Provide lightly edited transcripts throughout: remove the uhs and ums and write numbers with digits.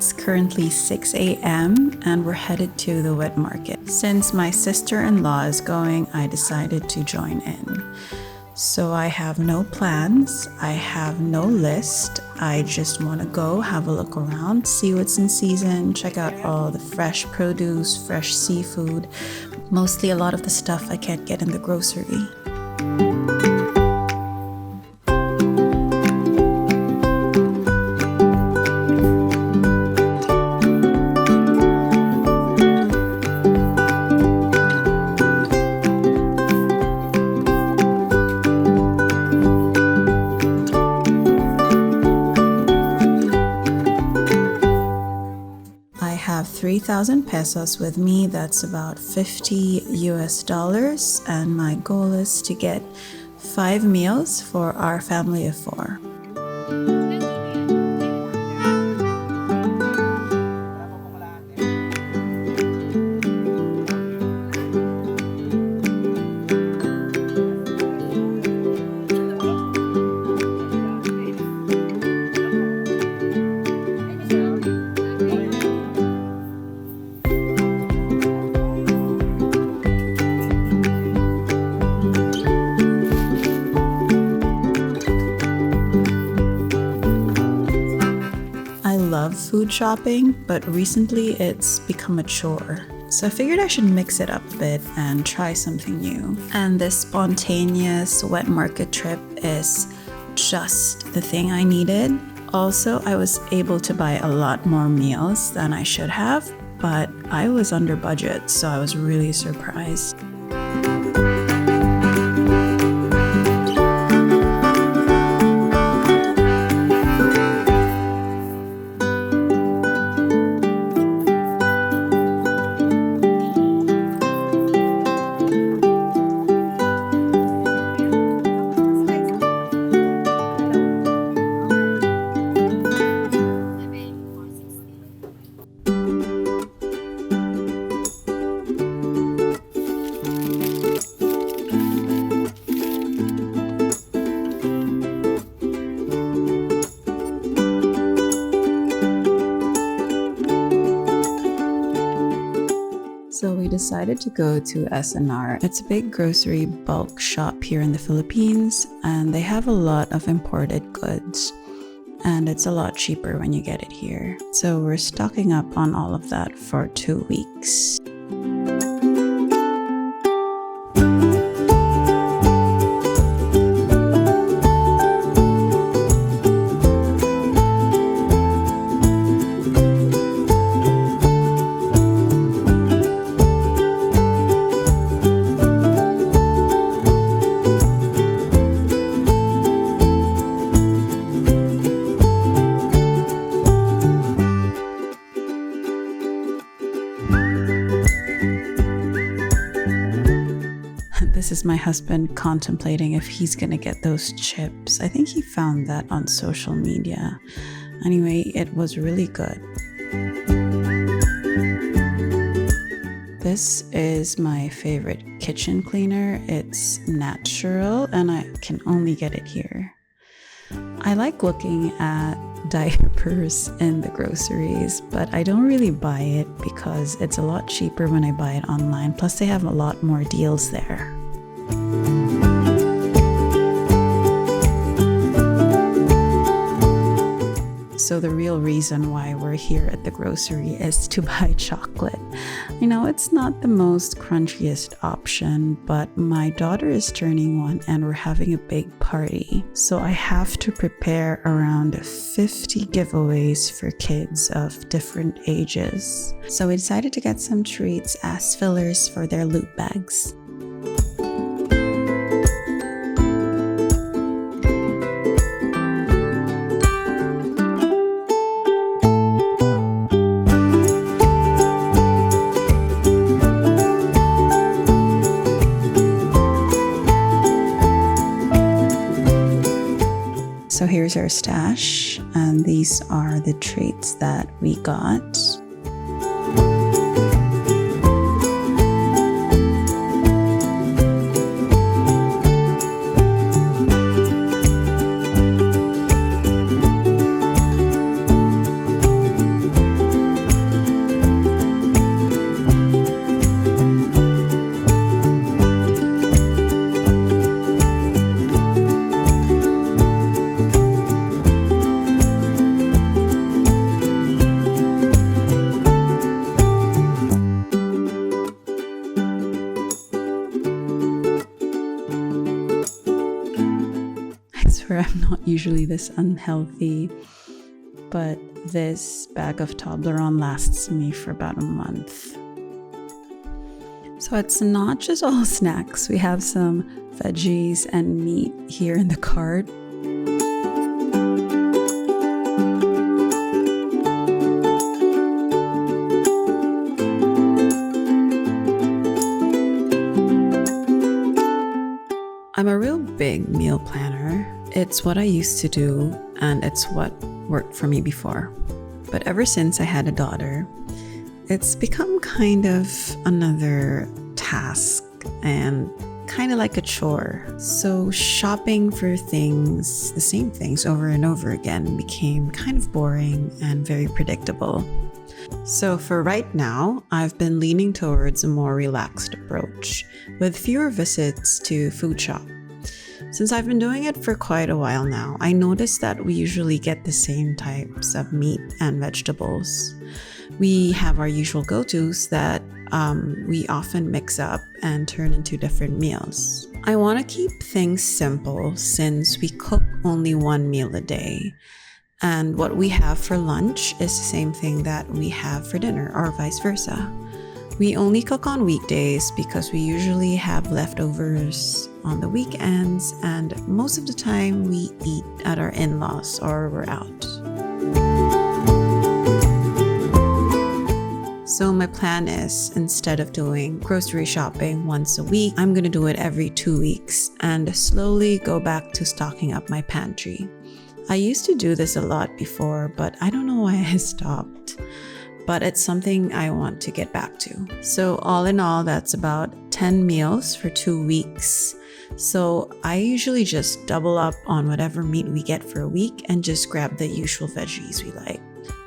It's currently 6 a.m. and we're headed to the wet market. Since my sister-in-law is going, I decided to join in. So I have no plans, I have no list. I just want to go have a look around, see what's in season, check out all the fresh produce, fresh seafood. Mostly a lot of the stuff I can't get in the grocery. I have 3,000 pesos with me, that's about 50 US dollars, and my goal is to get 5 meals for our family of 4. Food shopping, but recently it's become a chore. So I figured I should mix it up a bit and try something new. And this spontaneous wet market trip is just the thing I needed. Also, I was able to buy a lot more meals than I should have, but I was under budget, so I was really surprised. So we decided to go to SNR. It's a big grocery bulk shop here in the Philippines, and they have a lot of imported goods, and it's a lot cheaper when you get it here. So we're stocking up on all of that for 2 weeks. This is my husband contemplating if he's gonna get those chips. I think he found that on social media. Anyway, it was really good. This is my favorite kitchen cleaner. It's natural and I can only get it here. I like looking at diapers in the groceries, but I don't really buy it because it's a lot cheaper when I buy it online. Plus they have a lot more deals there. So the real reason why we're here at the grocery is to buy chocolate. You know, it's not the most crunchiest option, but my daughter is turning 1 and we're having a big party. So I have to prepare around 50 giveaways for kids of different ages. So we decided to get some treats as fillers for their loot bags. So here's our stash, and these are the treats that we got. swear I'm not usually this unhealthy, but this bag of Toblerone lasts me for about a month. So it's not just all snacks. We have some veggies and meat here in the cart. I'm a real big meal planner. It's what I used to do, and it's what worked for me before. But ever since I had a daughter, it's become kind of another task and kind of like a chore. So shopping for things, the same things over and over again, became kind of boring and very predictable. So for right now, I've been leaning towards a more relaxed approach with fewer visits to food shop. Since I've been doing it for quite a while now, I noticed that we usually get the same types of meat and vegetables. We have our usual go-tos that we often mix up and turn into different meals. I want to keep things simple since we cook only one meal a day. And what we have for lunch is the same thing that we have for dinner, or vice versa. We only cook on weekdays because we usually have leftovers on the weekends, and most of the time we eat at our in-laws or we're out. So my plan is, instead of doing grocery shopping once a week, I'm going to do it every 2 weeks and slowly go back to stocking up my pantry. I used to do this a lot before, but I don't know why I stopped. But it's something I want to get back to. So all in all, that's about 10 meals for 2 weeks. So I usually just double up on whatever meat we get for a week and just grab the usual veggies we like.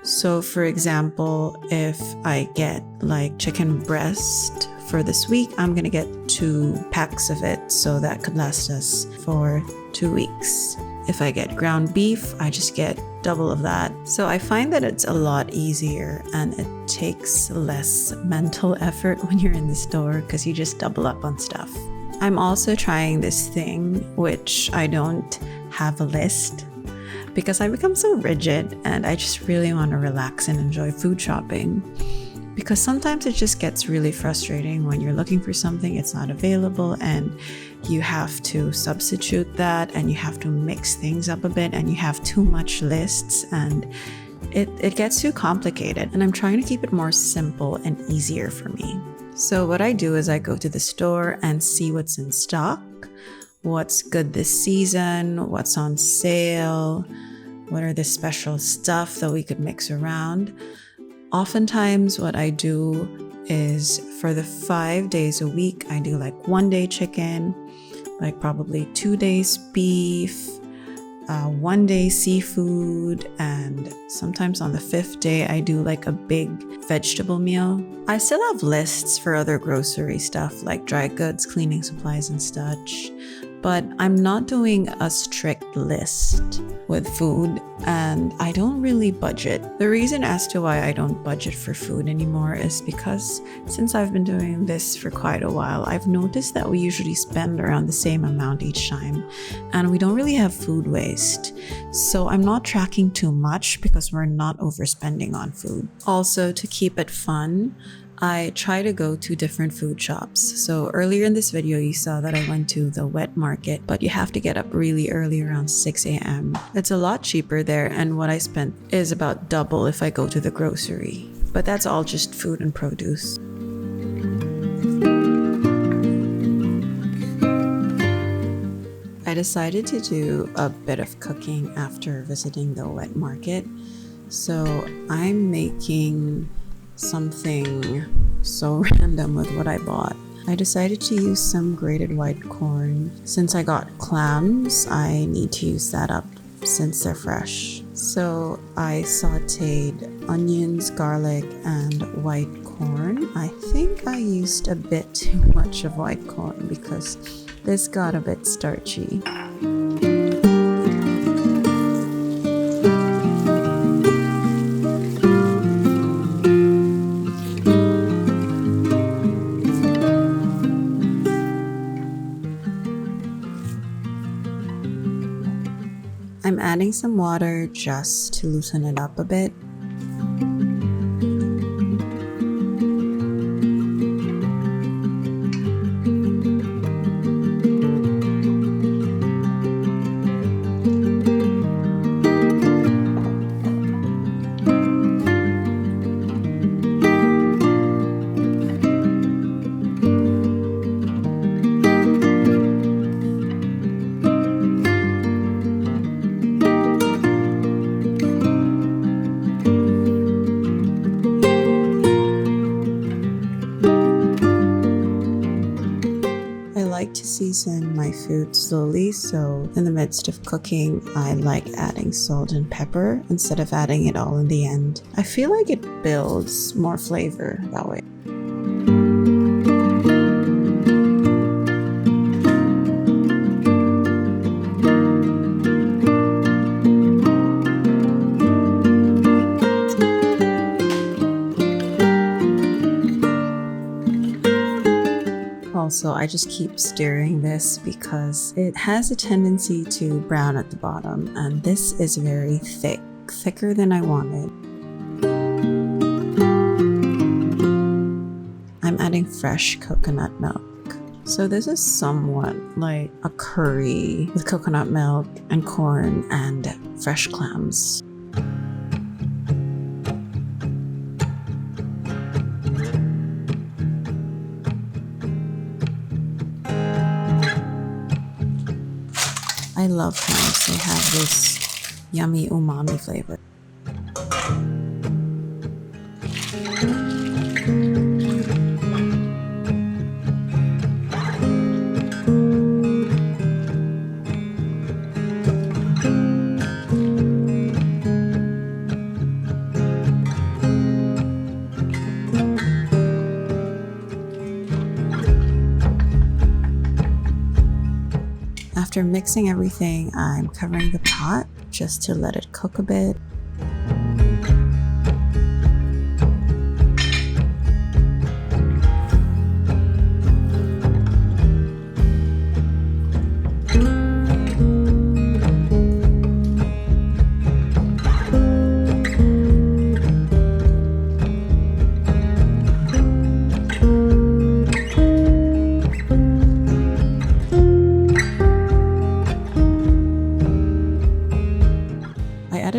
So for example, if I get like chicken breast for this week, I'm gonna get 2 packs of it, so that could last us for 2 weeks. If I get ground beef, I just get double of that. So I find that it's a lot easier and it takes less mental effort when you're in the store because you just double up on stuff. I'm also trying this thing, which I don't have a list because I become so rigid and I just really want to relax and enjoy food shopping. Because sometimes it just gets really frustrating when you're looking for something, it's not available, and you have to substitute that and you have to mix things up a bit and you have too much lists and it gets too complicated. And I'm trying to keep it more simple and easier for me. So what I do is I go to the store and see what's in stock, what's good this season, what's on sale, what are the special stuff that we could mix around. Oftentimes what I do is for the 5 days a week, I do like 1 day chicken, like probably 2 days beef, 1 day seafood, and sometimes on the 5th day, I do like a big vegetable meal. I still have lists for other grocery stuff like dry goods, cleaning supplies, and such, but I'm not doing a strict list with food, and I don't really budget. The reason as to why I don't budget for food anymore is because since I've been doing this for quite a while, I've noticed that we usually spend around the same amount each time, and we don't really have food waste. So I'm not tracking too much because we're not overspending on food. Also, to keep it fun, I try to go to different food shops. So earlier in this video, you saw that I went to the wet market, but you have to get up really early, around 6 a.m. It's a lot cheaper there, and what I spent is about double if I go to the grocery. But that's all just food and produce. I decided to do a bit of cooking after visiting the wet market. So I'm making something so random with what I bought. I decided to use some grated white corn. Since I got clams, I need to use that up since they're fresh. So I sauteed onions, garlic, and white corn. I think I used a bit too much of white corn because this got a bit starchy. I'm adding some water just to loosen it up a bit. To season my food slowly, so in the midst of cooking I like adding salt and pepper instead of adding it all in the end. I feel like it builds more flavor that way. Also, I just keep stirring this because it has a tendency to brown at the bottom, and this is very thick, thicker than I wanted. I'm adding fresh coconut milk. So this is somewhat like a curry with coconut milk and corn and fresh clams. I love clams. They have this yummy umami flavor. After mixing everything, I'm covering the pot just to let it cook a bit.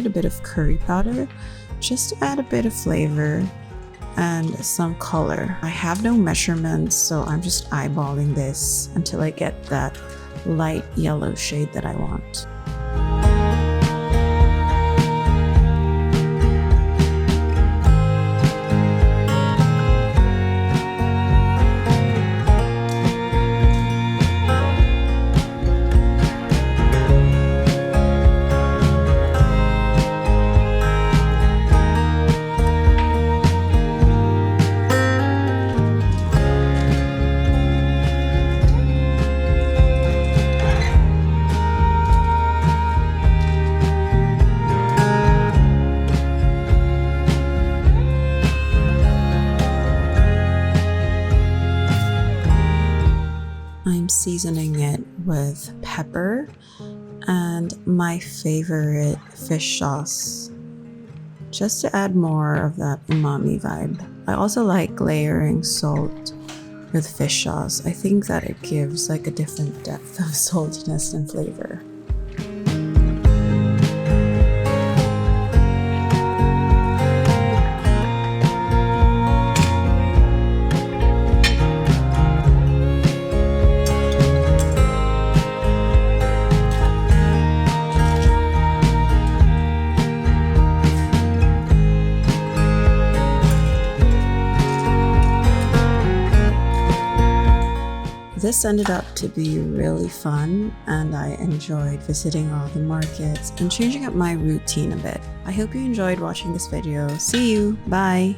A bit of curry powder just to add a bit of flavor and some color. I have no measurements, so I'm just eyeballing this until I get that light yellow shade that I want. I'm seasoning it with pepper and my favorite fish sauce, just to add more of that umami vibe. I also like layering salt with fish sauce. I think that it gives like a different depth of saltiness and flavor. This ended up to be really fun, and I enjoyed visiting all the markets and changing up my routine a bit. I hope you enjoyed watching this video. See you! Bye!